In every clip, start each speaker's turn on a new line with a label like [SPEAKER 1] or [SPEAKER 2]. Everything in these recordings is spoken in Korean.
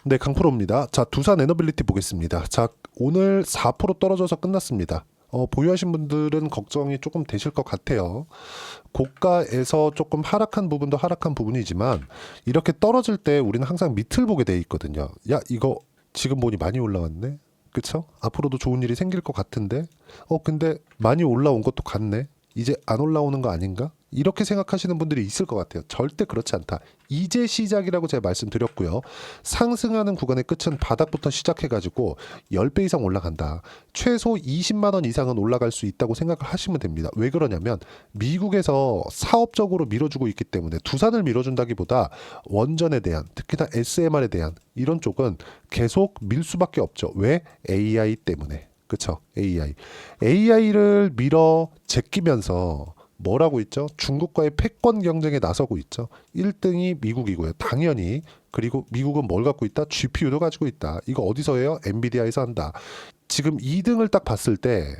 [SPEAKER 1] 네, 강프로입니다. 자, 두산 에너빌리티 보겠습니다. 자, 오늘 4% 떨어져서 끝났습니다. 보유하신 분들은 걱정이 조금 되실 것 같아요. 고가에서 조금 하락한 부분도 하락한 부분이지만 이렇게 떨어질 때 우리는 항상 밑을 보게 돼 있거든요. 야, 이거 지금 보니 많이 올라왔네. 그쵸? 앞으로도 좋은 일이 생길 것 같은데 근데 많이 올라온 것도 같네. 이제 안 올라오는 거 아닌가? 이렇게 생각하시는 분들이 있을 것 같아요. 절대 그렇지 않다. 이제 시작이라고 제가 말씀드렸고요. 상승하는 구간의 끝은 바닥부터 시작해가지고 10배 이상 올라간다. 최소 20만 원 이상은 올라갈 수 있다고 생각을 하시면 됩니다. 왜 그러냐면 미국에서 사업적으로 밀어주고 있기 때문에 두산을 밀어준다기보다 원전에 대한, 특히나 SMR에 대한 이런 쪽은 계속 밀 수밖에 없죠. 왜? AI 때문에. 그쵸? AI를 밀어 제끼면서 뭐라고 있죠? 중국과의 패권 경쟁에 나서고 있죠. 1등이 미국이고요. 당연히. 그리고 미국은 뭘 갖고 있다? GPU도 가지고 있다. 이거 어디서 해요? 엔비디아에서 한다. 지금 2등을 딱 봤을 때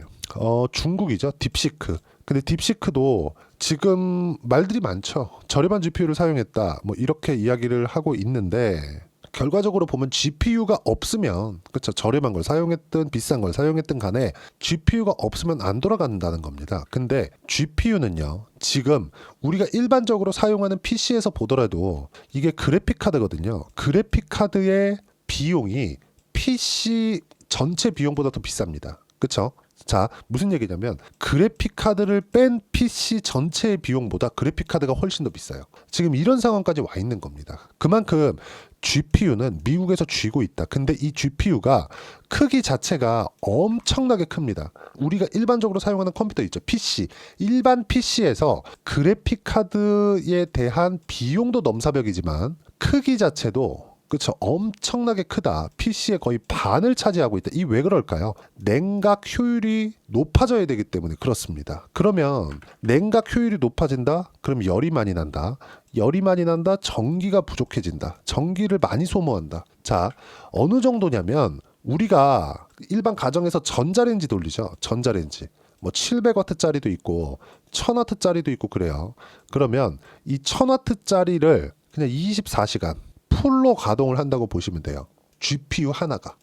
[SPEAKER 1] 중국이죠. 딥시크. 근데 딥시크도 지금 말들이 많죠. 저렴한 GPU를 사용했다. 뭐 이렇게 이야기를 하고 있는데 결과적으로 보면 GPU가 없으면, 그렇죠, 저렴한 걸 사용했든 비싼 걸 사용했든 간에 GPU가 없으면 안 돌아간다는 겁니다. 근데 GPU는요, 지금 우리가 일반적으로 사용하는 PC에서 보더라도 이게 그래픽 카드거든요. 그래픽 카드의 비용이 PC 전체 비용보다 더 비쌉니다. 그렇죠? 자, 무슨 얘기냐면 그래픽 카드를 뺀 PC 전체의 비용보다 그래픽 카드가 훨씬 더 비싸요. 지금 이런 상황까지 와 있는 겁니다. 그만큼 GPU는 미국에서 쥐고 있다. 근데 이 GPU가 크기 자체가 엄청나게 큽니다. 우리가 일반적으로 사용하는 컴퓨터 있죠. PC. 일반 PC에서 그래픽 카드에 대한 비용도 넘사벽이지만 크기 자체도, 그렇죠, 엄청나게 크다. PC의 거의 반을 차지하고 있다. 이 왜 그럴까요? 냉각 효율이 높아져야 되기 때문에 그렇습니다. 그러면 냉각 효율이 높아진다? 그럼 열이 많이 난다. 열이 많이 난다? 전기가 부족해진다. 전기를 많이 소모한다. 자, 어느 정도냐면 우리가 일반 가정에서 전자레인지 돌리죠. 전자레인지. 뭐 700W짜리도 있고 1000W짜리도 있고 그래요. 그러면 이 1000W짜리를 그냥 24시간 풀로 가동을 한다고 보시면 돼요. GPU 하나가.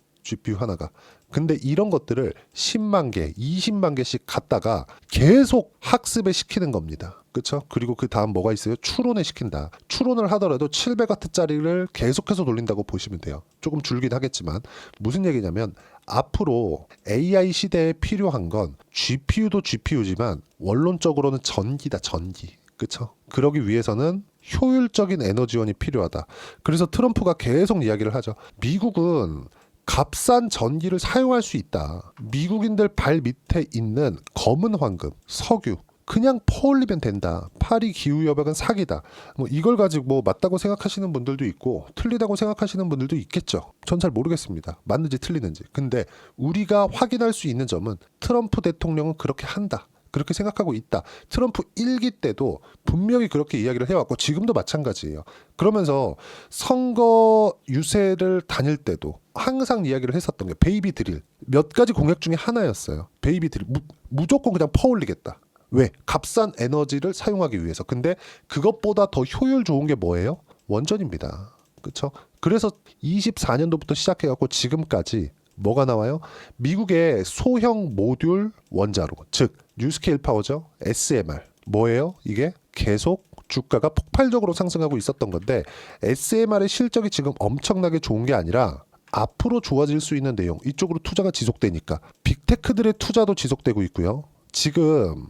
[SPEAKER 1] 근데 이런 것들을 10만 개, 20만 개씩 갖다가 계속 학습에 시키는 겁니다. 그렇죠? 그리고 그 다음 뭐가 있어요? 추론에 시킨다. 추론을 하더라도 700W짜리를 계속해서 돌린다고 보시면 돼요. 조금 줄긴 하겠지만 무슨 얘기냐면 앞으로 AI 시대에 필요한 건 GPU도 GPU지만 원론적으로는 전기다, 전기. 그렇죠? 그러기 위해서는 효율적인 에너지원이 필요하다. 그래서 트럼프가 계속 이야기를 하죠. 미국은 값싼 전기를 사용할 수 있다. 미국인들 발 밑에 있는 검은 황금, 석유 그냥 퍼올리면 된다. 파리 기후협약은 사기다. 뭐 이걸 가지고 뭐 맞다고 생각하시는 분들도 있고 틀리다고 생각하시는 분들도 있겠죠. 전 잘 모르겠습니다. 맞는지 틀리는지. 근데 우리가 확인할 수 있는 점은 트럼프 대통령은 그렇게 한다. 그렇게 생각하고 있다. 트럼프 1기 때도 분명히 그렇게 이야기를 해왔고 지금도 마찬가지예요. 그러면서 선거 유세를 다닐 때도 항상 이야기를 했었던 게 베이비 드릴. 몇 가지 공약 중에 하나였어요. 베이비 드릴. 무조건 그냥 퍼올리겠다. 왜? 값싼 에너지를 사용하기 위해서. 근데 그것보다 더 효율 좋은 게 뭐예요? 원전입니다. 그렇죠? 그래서 24년도부터 시작해갖고 지금까지 뭐가 나와요? 미국의 소형 모듈 원자로, 즉 뉴스케일 파워죠. SMR. 뭐예요? 이게 계속 주가가 폭발적으로 상승하고 있었던 건데 SMR의 실적이 지금 엄청나게 좋은 게 아니라 앞으로 좋아질 수 있는 내용, 이쪽으로 투자가 지속되니까 빅테크들의 투자도 지속되고 있고요. 지금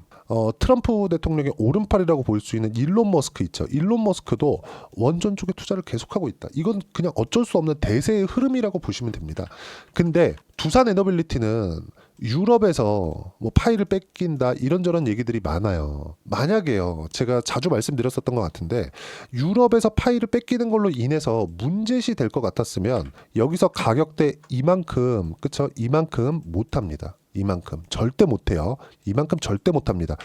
[SPEAKER 1] 트럼프 대통령의 오른팔이라고 볼 수 있는 일론 머스크 있죠. 일론 머스크도 원전 쪽에 투자를 계속하고 있다. 이건 그냥 어쩔 수 없는 대세의 흐름이라고 보시면 됩니다. 근데 두산 에너빌리티는 유럽에서 뭐 파일을 뺏긴다 이런저런 얘기들이 많아요. 만약에요, 제가 자주 말씀드렸었던 것 같은데 유럽에서 파일을 뺏기는 걸로 인해서 문제시 될 것 같았으면 여기서 가격대 이만큼, 그쵸? 이만큼 못합니다. 이만큼 절대 못해요. 이만큼 절대 못합니다.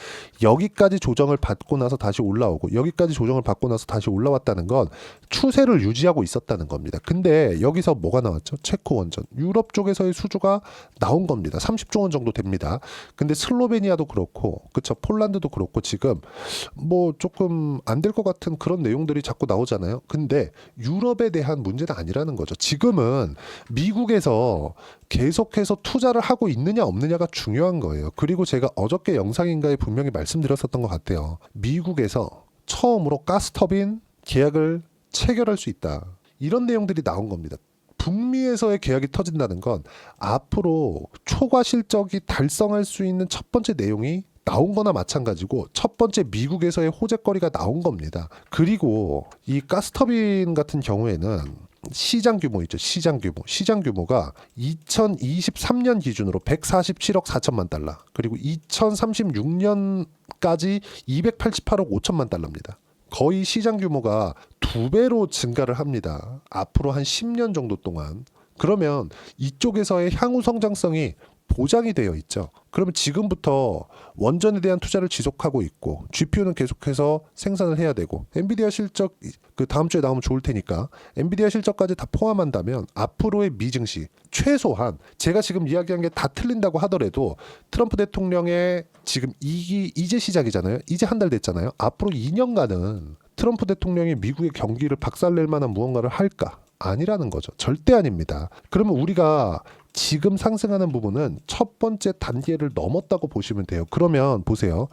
[SPEAKER 1] 여기까지 조정을 받고 나서 다시 올라오고 여기까지 조정을 받고 나서 다시 올라왔다는 건 추세를 유지하고 있었다는 겁니다. 근데 여기서 뭐가 나왔죠? 체코 원전 유럽 쪽에서의 수주가 나온 겁니다. 30조 원 정도 됩니다. 근데 슬로베니아도 그렇고 그쵸, 폴란드도 그렇고 지금 뭐 조금 안 될 것 같은 그런 내용들이 자꾸 나오잖아요. 근데 유럽에 대한 문제는 아니라는 거죠. 지금은 미국에서 계속해서 투자를 하고 있느냐 없느냐가 중요한 거예요. 그리고 제가 어저께 영상인가에 분명히 말씀드렸었던 것 같아요. 미국에서 처음으로 가스터빈 계약을 체결할 수 있다. 이런 내용들이 나온 겁니다. 북미에서의 계약이 터진다는 건 앞으로 초과 실적이 달성할 수 있는 첫 번째 내용이 나온 거나 마찬가지고 첫 번째 미국에서의 호재거리가 나온 겁니다. 그리고 이 가스터빈 같은 경우에는 시장 규모 있죠. 시장 규모가 2023년 기준으로 147억 4천만 달러, 그리고 2036년까지 288억 5천만 달러입니다. 거의 시장 규모가 2배로 증가를 합니다. 앞으로 한 10년 정도 동안. 그러면 이쪽에서의 향후 성장성이 보장이 되어 있죠. 그러면 지금부터 원전에 대한 투자를 지속하고 있고 GPU는 계속해서 생산을 해야 되고 엔비디아 실적 그 다음 주에 나오면 좋을 테니까 엔비디아 실적까지 다 포함한다면 앞으로의 미증시 최소한 제가 지금 이야기한 게 다 틀린다고 하더라도 트럼프 대통령의 지금 이제 시작이잖아요. 이제 한 달 됐잖아요. 앞으로 2년간은 트럼프 대통령이 미국의 경기를 박살낼 만한 무언가를 할까? 아니라는 거죠. 절대 아닙니다. 그러면 우리가 지금 상승하는 부분은 첫 번째 단계를 넘었다고 보시면 돼요. 그러면 보세요.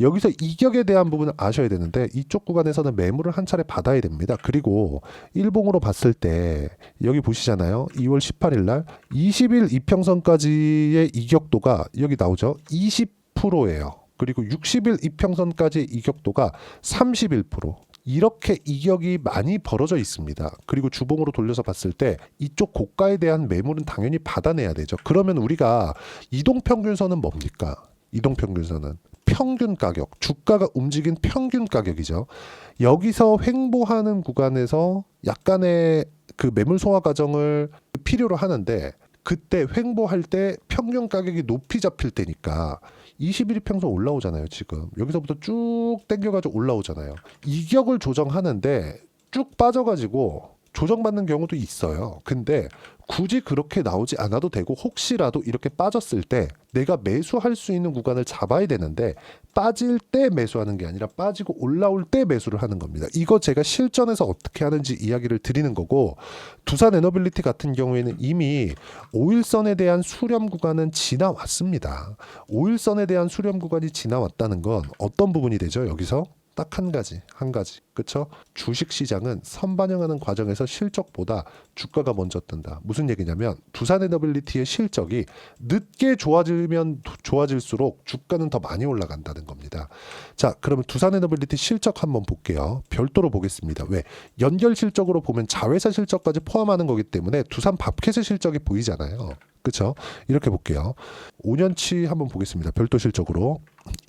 [SPEAKER 1] 여기서 이격에 대한 부분을 아셔야 되는데 이쪽 구간에서는 매물을 한 차례 받아야 됩니다. 그리고 일봉으로 봤을 때 여기 보시잖아요. 2월 18일 날 20일 이평선까지의 이격도가 여기 나오죠. 20%예요. 그리고 60일 이평선까지의 이격도가 31%. 이렇게 이격이 많이 벌어져 있습니다. 그리고 주봉으로 돌려서 봤을 때 이쪽 고가에 대한 매물은 당연히 받아내야 되죠. 그러면 우리가 이동평균선은 뭡니까? 이동평균선은 평균 가격, 주가가 움직인 평균 가격이죠. 여기서 횡보하는 구간에서 약간의 그 매물 소화 과정을 필요로 하는데 그때 횡보할 때 평균 가격이 높이 잡힐 때니까 21일 평선 올라오잖아요. 지금 여기서부터 쭉 당겨가지고 올라오잖아요. 이격을 조정하는데 쭉 빠져가지고 조정받는 경우도 있어요. 근데 굳이 그렇게 나오지 않아도 되고 혹시라도 이렇게 빠졌을 때 내가 매수할 수 있는 구간을 잡아야 되는데 빠질 때 매수하는 게 아니라 빠지고 올라올 때 매수를 하는 겁니다. 이거 제가 실전에서 어떻게 하는지 이야기를 드리는 거고 두산 에너빌리티 같은 경우에는 이미 5일선에 대한 수렴 구간은 지나왔습니다. 5일선에 대한 수렴 구간이 지나왔다는 건 어떤 부분이 되죠? 여기서 딱 한 가지. 그쵸? 주식 시장은 선반영하는 과정에서 실적보다 주가가 먼저 뜬다. 무슨 얘기냐면 두산 에너빌리티의 실적이 늦게 좋아지면 좋아질수록 주가는 더 많이 올라간다는 겁니다. 자, 그러면 두산 에너빌리티 실적 한번 볼게요. 별도로 보겠습니다. 왜? 연결 실적으로 보면 자회사 실적까지 포함하는 거기 때문에 두산 밥켓의 실적이 보이잖아요. 그쵸? 이렇게 볼게요. 5년치 한번 보겠습니다. 별도 실적으로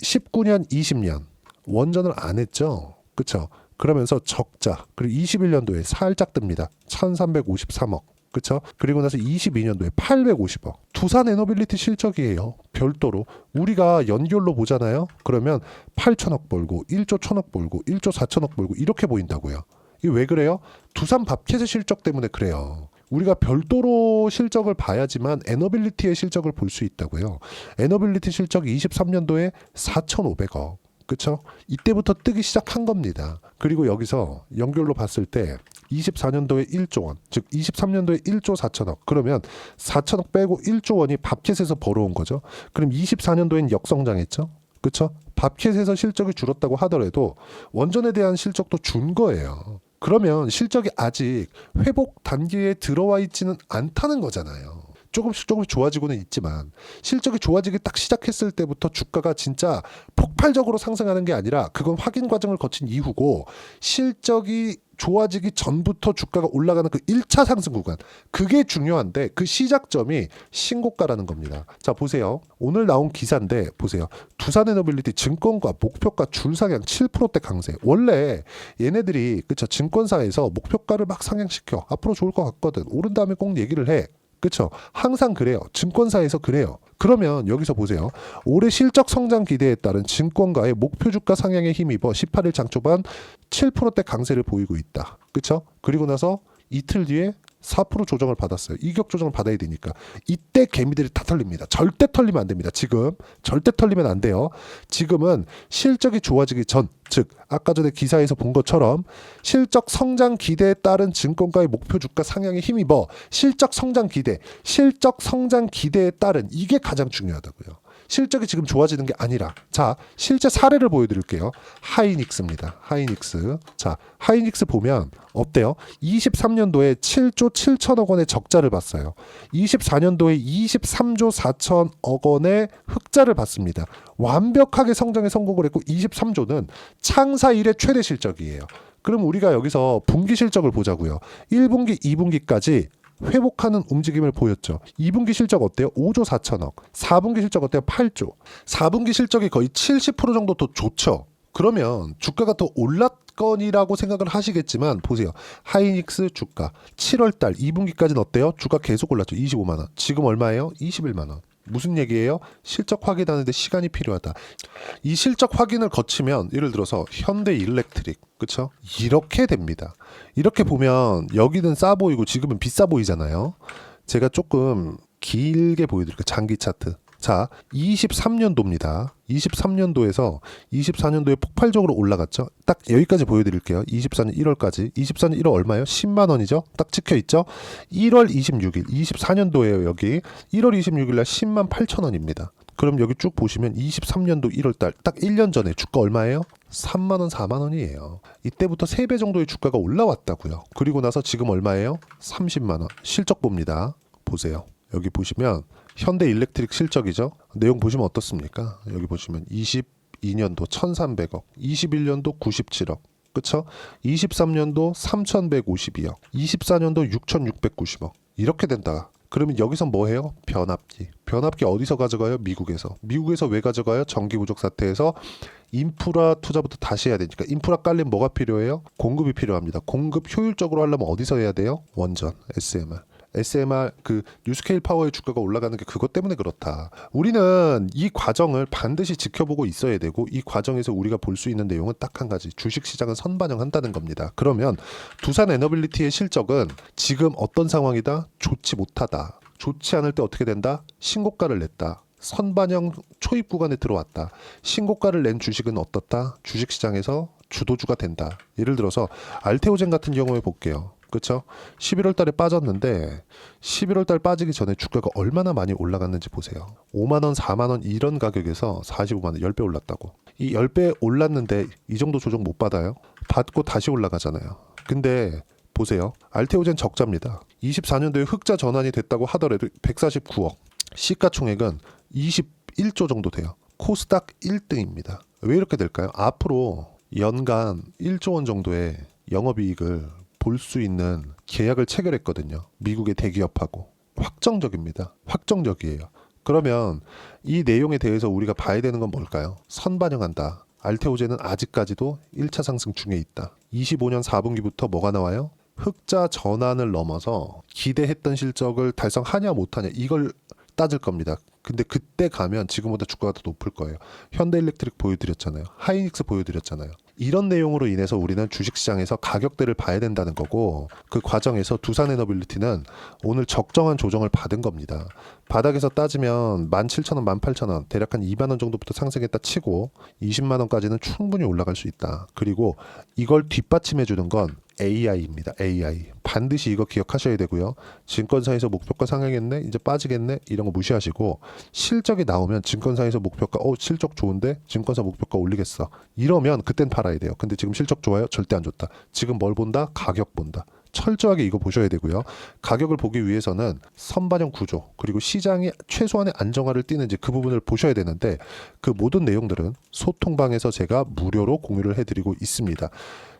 [SPEAKER 1] 19년, 20년 원전을 안 했죠. 그쵸? 그러면서 적자. 그리고 21년도에 살짝 뜹니다. 1353억. 그쵸? 그리고 나서 22년도에 850억. 두산 에너빌리티 실적이에요. 별도로. 우리가 연결로 보잖아요. 그러면 8천억 벌고 1조 1천억 벌고 1조 4천억 벌고 이렇게 보인다고요. 이게 왜 그래요? 두산 밥켓의 실적 때문에 그래요. 우리가 별도로 실적을 봐야지만 에너빌리티의 실적을 볼 수 있다고요. 에너빌리티 실적이 23년도에 4,500억. 그쵸? 이때부터 뜨기 시작한 겁니다. 그리고 여기서 연결로 봤을 때 24년도에 1조 원, 즉 23년도에 1조 4천억. 그러면 4천억 빼고 1조 원이 밥켓에서 벌어온 거죠. 그럼 24년도엔 역성장했죠. 그쵸? 밥켓에서 실적이 줄었다고 하더라도 원전에 대한 실적도 준 거예요. 그러면 실적이 아직 회복 단계에 들어와 있지는 않다는 거잖아요. 조금씩 좋아지고는 있지만 실적이 좋아지기 딱 시작했을 때부터 주가가 진짜 폭발적으로 상승하는 게 아니라 그건 확인 과정을 거친 이후고 실적이 좋아지기 전부터 주가가 올라가는 그 1차 상승 구간, 그게 중요한데 그 시작점이 신고가라는 겁니다. 자, 보세요. 오늘 나온 기사인데 보세요. 두산에너빌리티 증권가 목표가 줄상향 7%대 강세. 원래 얘네들이 그쵸, 증권사에서 목표가를 막 상향시켜 앞으로 좋을 것 같거든. 오른 다음에 꼭 얘기를 해. 그쵸? 항상 그래요. 증권사에서 그래요. 그러면 여기서 보세요. 올해 실적 성장 기대에 따른 증권가의 목표 주가 상향에 힘입어 18일 장 초반 7%대 강세를 보이고 있다. 그쵸? 그리고 나서 이틀 뒤에 4% 조정을 받았어요. 이격 조정을 받아야 되니까. 이때 개미들이 다 털립니다. 절대 털리면 안 됩니다. 지금 절대 털리면 안 돼요. 지금은 실적이 좋아지기 전, 즉 아까 전에 기사에서 본 것처럼 실적 성장 기대에 따른 증권가의 목표 주가 상향에 힘입어 실적 성장 기대에 따른 이게 가장 중요하다고요. 실적이 지금 좋아지는 게 아니라, 자, 실제 사례를 보여드릴게요. 하이닉스입니다. 하이닉스. 자, 하이닉스 보면 어때요? 23년도에 7조 7천억 원의 적자를 봤어요. 24년도에 23조 4천억 원의 흑자를 봤습니다. 완벽하게 성장에 성공을 했고 23조는 창사 이래 최대 실적이에요. 그럼 우리가 여기서 분기 실적을 보자고요. 1분기, 2분기까지 회복하는 움직임을 보였죠. 2분기 실적 어때요? 5조 4천억. 4분기 실적 어때요? 8조. 4분기 실적이 거의 70% 정도 더 좋죠. 그러면 주가가 더 올랐거니라고 생각을 하시겠지만 보세요. 하이닉스 주가 7월달 2분기까지는 어때요? 주가 계속 올랐죠. 25만 원. 지금 얼마예요? 21만 원. 무슨 얘기예요? 실적 확인하는데 시간이 필요하다. 이 실적 확인을 거치면 예를 들어서 현대일렉트릭, 그쵸? 이렇게 됩니다. 이렇게 보면 여기는 싸 보이고 지금은 비싸 보이잖아요. 제가 조금 길게 보여드릴게요. 장기 차트. 자, 23년도입니다. 23년도에서 24년도에 폭발적으로 올라갔죠. 딱 여기까지 보여드릴게요. 24년 1월까지. 24년 1월 얼마예요? 10만 원이죠. 딱 찍혀있죠. 1월 26일, 24년도에요. 여기 1월 26일 날 10만 8천 원입니다. 그럼 여기 쭉 보시면 23년도 1월달 딱 1년 전에 주가 얼마예요? 3만 원, 4만 원이에요. 이때부터 3배 정도의 주가가 올라왔다고요. 그리고 나서 지금 얼마예요? 30만 원. 실적 봅니다. 보세요. 여기 보시면 현대일렉트릭 실적이죠. 내용 보시면 어떻습니까? 여기 보시면 22년도 1,300억, 21년도 97억, 그쵸? 23년도 3,152억, 24년도 6,690억. 이렇게 된다. 그러면 여기서 뭐 해요? 변압기. 변압기 어디서 가져가요? 미국에서. 미국에서 왜 가져가요? 전기 부족 사태에서 인프라 투자부터 다시 해야 되니까. 인프라 깔려면 뭐가 필요해요? 공급이 필요합니다. 공급 효율적으로 하려면 어디서 해야 돼요? 원전, SMR 그 뉴스케일 파워의 주가가 올라가는 게 그것 때문에 그렇다. 우리는 이 과정을 반드시 지켜보고 있어야 되고 이 과정에서 우리가 볼 수 있는 내용은 딱 한 가지. 주식시장은 선반영한다는 겁니다. 그러면 두산 에너빌리티의 실적은 지금 어떤 상황이다? 좋지 못하다. 좋지 않을 때 어떻게 된다? 신고가를 냈다. 선반영 초입 구간에 들어왔다. 신고가를 낸 주식은 어떻다? 주식시장에서 주도주가 된다. 예를 들어서 알테오젠 같은 경우에 볼게요. 그렇죠? 11월 달에 빠졌는데 11월 달 빠지기 전에 주가가 얼마나 많이 올라갔는지 보세요. 5만 원, 4만 원 이런 가격에서 45만 원, 10배 올랐다고. 이 10배 올랐는데 이 정도 조정 못 받아요? 받고 다시 올라가잖아요. 근데 보세요. 알테오젠 적자입니다. 24년도에 흑자 전환이 됐다고 하더라도 149억. 시가총액은 21조 정도 돼요. 코스닥 1등입니다. 왜 이렇게 될까요? 앞으로 연간 1조 원 정도의 영업이익을 볼 수 있는 계약을 체결했거든요. 미국의 대기업하고. 확정적입니다. 확정적이에요. 그러면 이 내용에 대해서 우리가 봐야 되는 건 뭘까요? 선반영한다. 알테오젠은 아직까지도 1차 상승 중에 있다. 25년 4분기부터 뭐가 나와요? 흑자 전환을 넘어서 기대했던 실적을 달성하냐 못하냐 이걸 따질 겁니다. 근데 그때 가면 지금보다 주가가 더 높을 거예요. 현대일렉트릭 보여드렸잖아요. 하이닉스 보여드렸잖아요. 이런 내용으로 인해서 우리는 주식시장에서 가격대를 봐야 된다는 거고 그 과정에서 두산에너빌리티는 오늘 적정한 조정을 받은 겁니다. 바닥에서 따지면 17,000원, 18,000원 대략 한 2만 원 정도부터 상승했다 치고 20만 원까지는 충분히 올라갈 수 있다. 그리고 이걸 뒷받침해 주는 건 AI입니다. AI. 반드시 이거 기억하셔야 되고요. 증권사에서 목표가 상향했네? 이제 빠지겠네? 이런 거 무시하시고 실적이 나오면 증권사에서 목표가 실적 좋은데 증권사 목표가 올리겠어. 이러면 그땐 팔아야 돼요. 근데 지금 실적 좋아요? 절대 안 좋다. 지금 뭘 본다? 가격 본다. 철저하게 이거 보셔야 되고요. 가격을 보기 위해서는 선반영 구조 그리고 시장이 최소한의 안정화를 띠는지 그 부분을 보셔야 되는데 그 모든 내용들은 소통방에서 제가 무료로 공유를 해드리고 있습니다.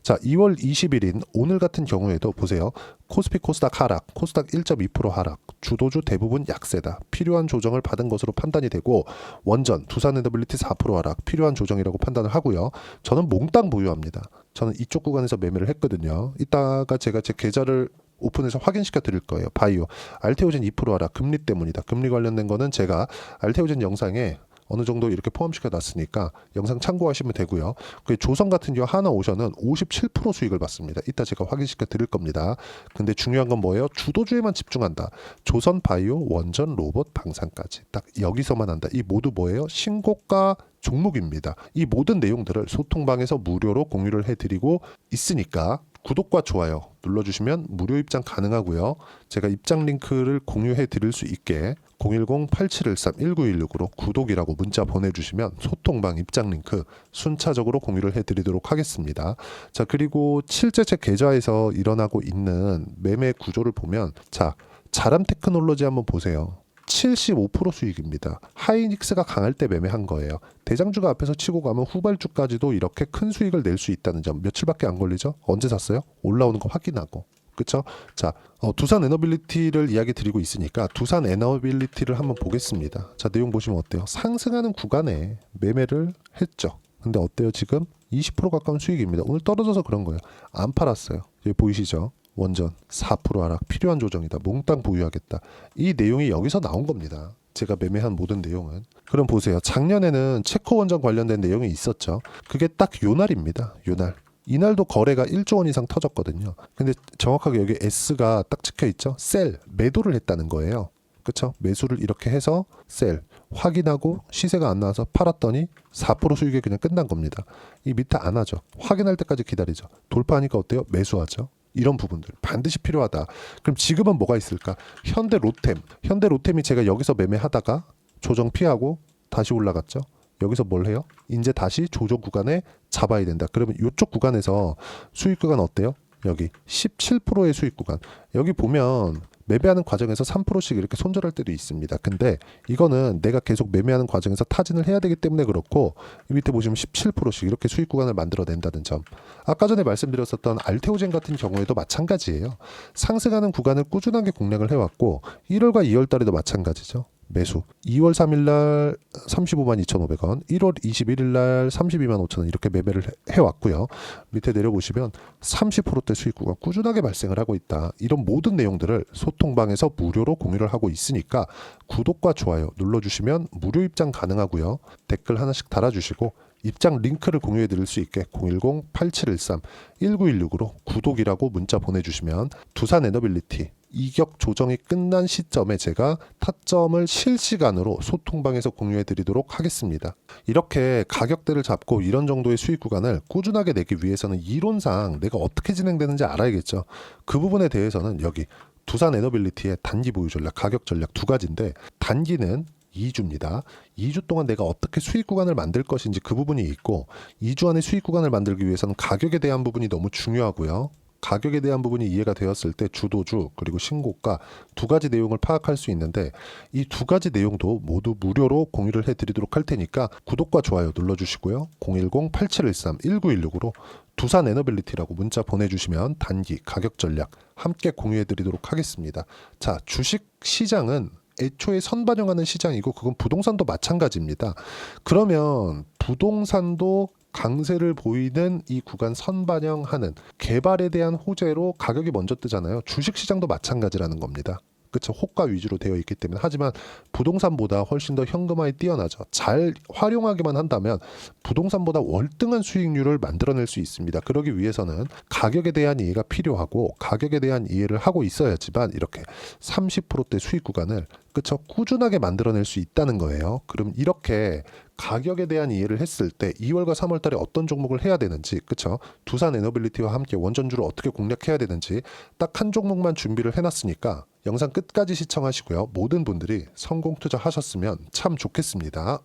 [SPEAKER 1] 자, 2월 20일인 오늘 같은 경우에도 보세요. 코스피 코스닥 하락, 코스닥 1.2% 하락, 주도주 대부분 약세다. 필요한 조정을 받은 것으로 판단이 되고 원전, 두산에너빌리티 4% 하락, 필요한 조정이라고 판단을 하고요. 저는 몽땅 보유합니다. 저는 이쪽 구간에서 매매를 했거든요. 이따가 제가 제 계좌를 오픈해서 확인시켜 드릴 거예요. 바이오 알테오젠 2% 하락, 금리 때문이다. 금리 관련된 거는 제가 알테오젠 영상에 어느 정도 이렇게 포함시켜 놨으니까 영상 참고하시면 되고요. 그 조선 같은 경우 하나오션은 57% 수익을 받습니다. 이따 제가 확인시켜 드릴 겁니다. 근데 중요한 건 뭐예요? 주도주에만 집중한다. 조선 바이오, 원전, 로봇, 방산까지 딱 여기서만 한다. 이 모두 뭐예요? 신고가 종목입니다. 이 모든 내용들을 소통방에서 무료로 공유를 해드리고 있으니까 구독과 좋아요 눌러주시면 무료 입장 가능하고요. 제가 입장 링크를 공유해 드릴 수 있게 010-8713-1916으로 구독이라고 문자 보내주시면 소통방 입장 링크 순차적으로 공유를 해드리도록 하겠습니다. 자, 그리고 실제 제 계좌에서 일어나고 있는 매매 구조를 보면, 자, 자람 테크놀로지 한번 보세요. 75% 수익입니다. 하이닉스가 강할 때 매매한 거예요. 대장주가 앞에서 치고 가면 후발주까지도 이렇게 큰 수익을 낼 수 있다는 점. 며칠밖에 안 걸리죠? 언제 샀어요? 올라오는 거 확인하고. 그쵸? 자, 두산 에너빌리티를 이야기 드리고 있으니까 두산 에너빌리티를 한번 보겠습니다. 자, 내용 보시면 어때요? 상승하는 구간에 매매를 했죠. 근데 어때요? 지금 20% 가까운 수익입니다. 오늘 떨어져서 그런 거예요. 안 팔았어요. 여기 보이시죠? 원전 4% 하락, 필요한 조정이다. 몽땅 보유하겠다. 이 내용이 여기서 나온 겁니다. 제가 매매한 모든 내용은. 그럼 보세요. 작년에는 체코 원전 관련된 내용이 있었죠. 그게 딱 요날입니다. 요날. 이날도 거래가 1조 원 이상 터졌거든요. 근데 정확하게 여기 S가 딱 찍혀 있죠. 셀, 매도를 했다는 거예요. 그쵸? 매수를 이렇게 해서 셀, 확인하고 시세가 안 나와서 팔았더니 4% 수익에 그냥 끝난 겁니다. 이 밑에 안 하죠. 확인할 때까지 기다리죠. 돌파하니까 어때요? 매수하죠. 이런 부분들 반드시 필요하다. 그럼 지금은 뭐가 있을까? 현대로템이 제가 여기서 매매하다가 조정 피하고 다시 올라갔죠. 여기서 뭘 해요? 이제 다시 조정 구간에 잡아야 된다. 그러면 이쪽 구간에서 수익 구간 어때요? 여기 17%의 수익 구간. 여기 보면 매매하는 과정에서 3%씩 이렇게 손절할 때도 있습니다. 근데 이거는 내가 계속 매매하는 과정에서 타진을 해야 되기 때문에 그렇고, 이 밑에 보시면 17%씩 이렇게 수익 구간을 만들어낸다는 점. 아까 전에 말씀드렸었던 알테오젠 같은 경우에도 마찬가지예요. 상승하는 구간을 꾸준하게 공략을 해왔고 1월과 2월 달에도 마찬가지죠. 매수 2월 3일날 35만 2,500원, 1월 21일날 32만 5천원 이렇게 매매를 해왔고요. 밑에 내려보시면 30%대 수익 구간 꾸준하게 발생을 하고 있다. 이런 모든 내용들을 소통방에서 무료로 공유를 하고 있으니까 구독과 좋아요 눌러주시면 무료 입장 가능하고요. 댓글 하나씩 달아주시고 입장 링크를 공유해 드릴 수 있게 010-8713-1916으로 구독이라고 문자 보내주시면 두산 에너빌리티 이격 조정이 끝난 시점에 제가 타점을 실시간으로 소통방에서 공유해 드리도록 하겠습니다. 이렇게 가격대를 잡고 이런 정도의 수익 구간을 꾸준하게 내기 위해서는 이론상 내가 어떻게 진행되는지 알아야겠죠. 그 부분에 대해서는 여기 두산 에너빌리티의 단기 보유 전략, 가격 전략 두 가지인데, 단기는 2주입니다. 2주 동안 내가 어떻게 수익 구간을 만들 것인지 그 부분이 있고, 2주 안에 수익 구간을 만들기 위해서는 가격에 대한 부분이 너무 중요하고요. 가격에 대한 부분이 이해가 되었을 때 주도주 그리고 신고가 두 가지 내용을 파악할 수 있는데, 이 두 가지 내용도 모두 무료로 공유를 해드리도록 할 테니까 구독과 좋아요 눌러주시고요. 010-8713-1916으로 두산 에너빌리티라고 문자 보내주시면 단기 가격 전략 함께 공유해드리도록 하겠습니다. 자, 주식 시장은 애초에 선반영하는 시장이고 그건 부동산도 마찬가지입니다. 그러면 부동산도 강세를 보이는 이 구간 선반영하는 개발에 대한 호재로 가격이 먼저 뜨잖아요. 주식시장도 마찬가지라는 겁니다. 그렇죠. 호가 위주로 되어 있기 때문에. 하지만 부동산보다 훨씬 더 현금화에 뛰어나죠. 잘 활용하기만 한다면 부동산보다 월등한 수익률을 만들어낼 수 있습니다. 그러기 위해서는 가격에 대한 이해가 필요하고, 가격에 대한 이해를 하고 있어야지만 이렇게 30%대 수익 구간을 그쵸 꾸준하게 만들어낼 수 있다는 거예요. 그럼 이렇게 가격에 대한 이해를 했을 때 2월과 3월 달에 어떤 종목을 해야 되는지, 그쵸? 두산 에너빌리티와 함께 원전주를 어떻게 공략해야 되는지 딱 한 종목만 준비를 해놨으니까 영상 끝까지 시청하시고요. 모든 분들이 성공 투자하셨으면 참 좋겠습니다.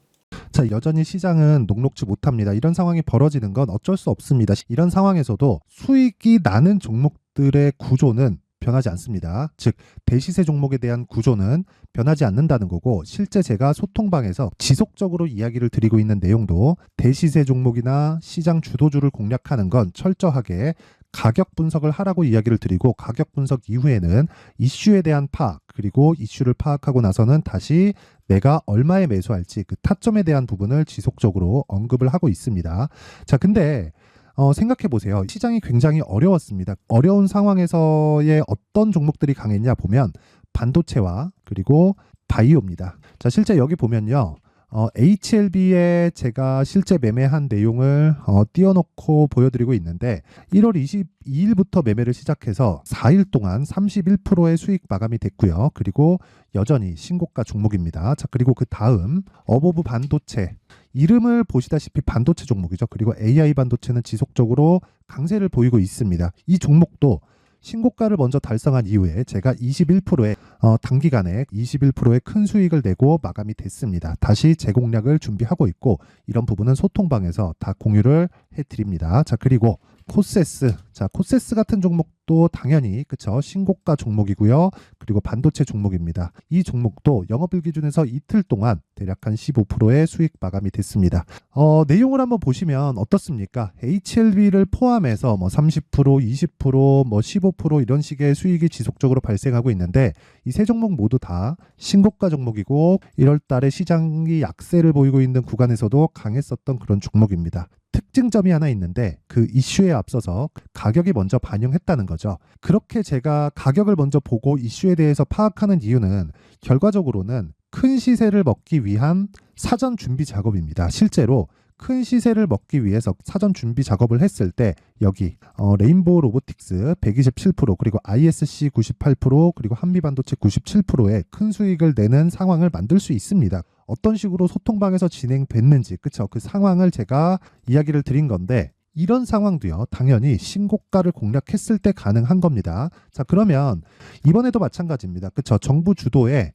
[SPEAKER 2] 자, 여전히 시장은 녹록지 못합니다. 이런 상황이 벌어지는 건 어쩔 수 없습니다. 이런 상황에서도 수익이 나는 종목들의 구조는 변하지 않습니다. 즉, 대시세 종목에 대한 구조는 변하지 않는다는 거고, 실제 제가 소통방에서 지속적으로 이야기를 드리고 있는 내용도 대시세 종목이나 시장 주도주를 공략하는 건 철저하게 가격 분석을 하라고 이야기를 드리고, 가격 분석 이후에는 이슈에 대한 파악, 그리고 이슈를 파악하고 나서는 다시 내가 얼마에 매수할지 그 타점에 대한 부분을 지속적으로 언급을 하고 있습니다. 자, 근데 생각해 보세요. 시장이 굉장히 어려웠습니다. 어려운 상황에서의 어떤 종목들이 강했냐 보면 반도체와 그리고 바이오입니다. 자, 실제 여기 보면요. HLB에 제가 실제 매매한 내용을 띄워놓고 보여드리고 있는데 1월 22일부터 매매를 시작해서 4일 동안 31%의 수익 마감이 됐고요. 그리고 여전히 신고가 종목입니다. 자, 그리고 그 다음 어보브 반도체, 이름을 보시다시피 반도체 종목이죠. 그리고 AI 반도체는 지속적으로 강세를 보이고 있습니다. 이 종목도 신고가를 먼저 달성한 이후에 제가 21%의 단기간에 21%의 큰 수익을 내고 마감이 됐습니다. 다시 재공략을 준비하고 있고 이런 부분은 소통방에서 다 공유를 해드립니다. 자, 그리고 코세스. 자, 코세스 같은 종목도 당연히 그쵸, 신고가 종목이고요. 그리고 반도체 종목입니다. 이 종목도 영업일 기준에서 이틀 동안 대략 한 15%의 수익 마감이 됐습니다. 내용을 한번 보시면 어떻습니까? HLB를 포함해서 뭐 30%, 20%, 뭐 15% 이런 식의 수익이 지속적으로 발생하고 있는데 이 세 종목 모두 다 신고가 종목이고 1월 달에 시장이 약세를 보이고 있는 구간에서도 강했었던 그런 종목입니다. 특징점이 하나 있는데 그 이슈에 앞서서 가격이 먼저 반영했다는 거죠. 그렇게 제가 가격을 먼저 보고 이슈에 대해서 파악하는 이유는 결과적으로는 큰 시세를 먹기 위한 사전 준비 작업입니다. 실제로 큰 시세를 먹기 위해서 사전 준비 작업을 했을 때 여기 레인보우 로보틱스 127% 그리고 ISC 98% 그리고 한미반도체 97%의 큰 수익을 내는 상황을 만들 수 있습니다. 어떤 식으로 소통방에서 진행됐는지 그쵸, 그 상황을 제가 이야기를 드린 건데 이런 상황도요 당연히 신고가를 공략했을 때 가능한 겁니다. 자, 그러면 이번에도 마찬가지입니다. 그쵸, 정부 주도의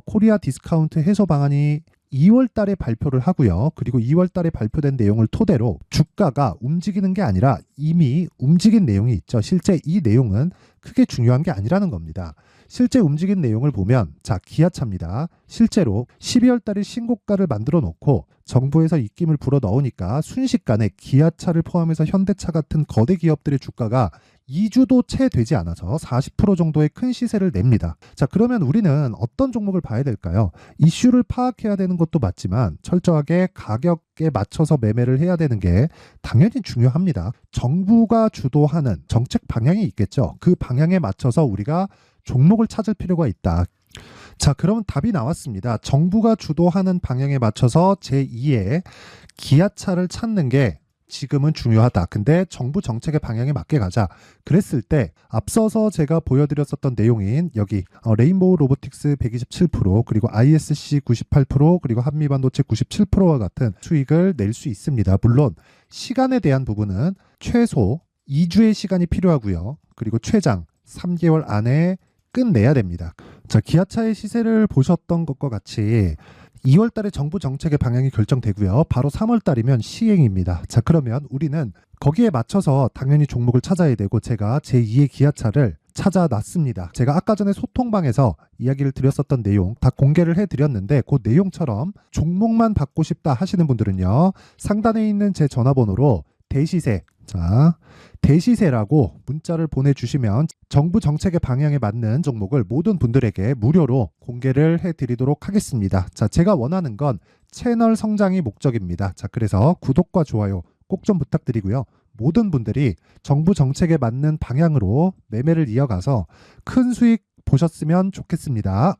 [SPEAKER 2] 코리아 디스카운트 해소 방안이 2월 달에 발표를 하고요. 그리고 2월 달에 발표된 내용을 토대로 주가가 움직이는 게 아니라 이미 움직인 내용이 있죠. 실제 이 내용은 크게 중요한 게 아니라는 겁니다. 실제 움직인 내용을 보면 자, 기아차입니다. 실제로 12월 달에 신고가를 만들어 놓고 정부에서 입김을 불어 넣으니까 순식간에 기아차를 포함해서 현대차 같은 거대 기업들의 주가가 2주도 채 되지 않아서 40% 정도의 큰 시세를 냅니다. 자, 그러면 우리는 어떤 종목을 봐야 될까요? 이슈를 파악해야 되는 것도 맞지만 철저하게 가격에 맞춰서 매매를 해야 되는 게 당연히 중요합니다. 정부가 주도하는 정책 방향이 있겠죠. 그 방향에 맞춰서 우리가 종목을 찾을 필요가 있다. 자, 그러면 답이 나왔습니다. 정부가 주도하는 방향에 맞춰서 제2의 기아차를 찾는 게 지금은 중요하다. 근데 정부 정책의 방향에 맞게 가자. 그랬을 때 앞서서 제가 보여드렸었던 내용인 여기 레인보우 로보틱스 127% 그리고 ISC 98% 그리고 한미반도체 97%와 같은 수익을 낼 수 있습니다. 물론 시간에 대한 부분은 최소 2주의 시간이 필요하고요. 그리고 최장 3개월 안에 끝내야 됩니다. 자, 기아차의 시세를 보셨던 것과 같이 2월 달에 정부 정책의 방향이 결정되고요. 바로 3월 달이면 시행입니다. 자, 그러면 우리는 거기에 맞춰서 당연히 종목을 찾아야 되고 제가 제2의 기아차를 찾아놨습니다. 제가 아까 전에 소통방에서 이야기를 드렸었던 내용 다 공개를 해드렸는데 그 내용처럼 종목만 받고 싶다 하시는 분들은요. 상단에 있는 제 전화번호로 대시세, 자, 대시세라고 문자를 보내주시면 정부 정책의 방향에 맞는 종목을 모든 분들에게 무료로 공개를 해드리도록 하겠습니다. 자, 제가 원하는 건 채널 성장이 목적입니다. 자, 그래서 구독과 좋아요 꼭 좀 부탁드리고요. 모든 분들이 정부 정책에 맞는 방향으로 매매를 이어가서 큰 수익 보셨으면 좋겠습니다.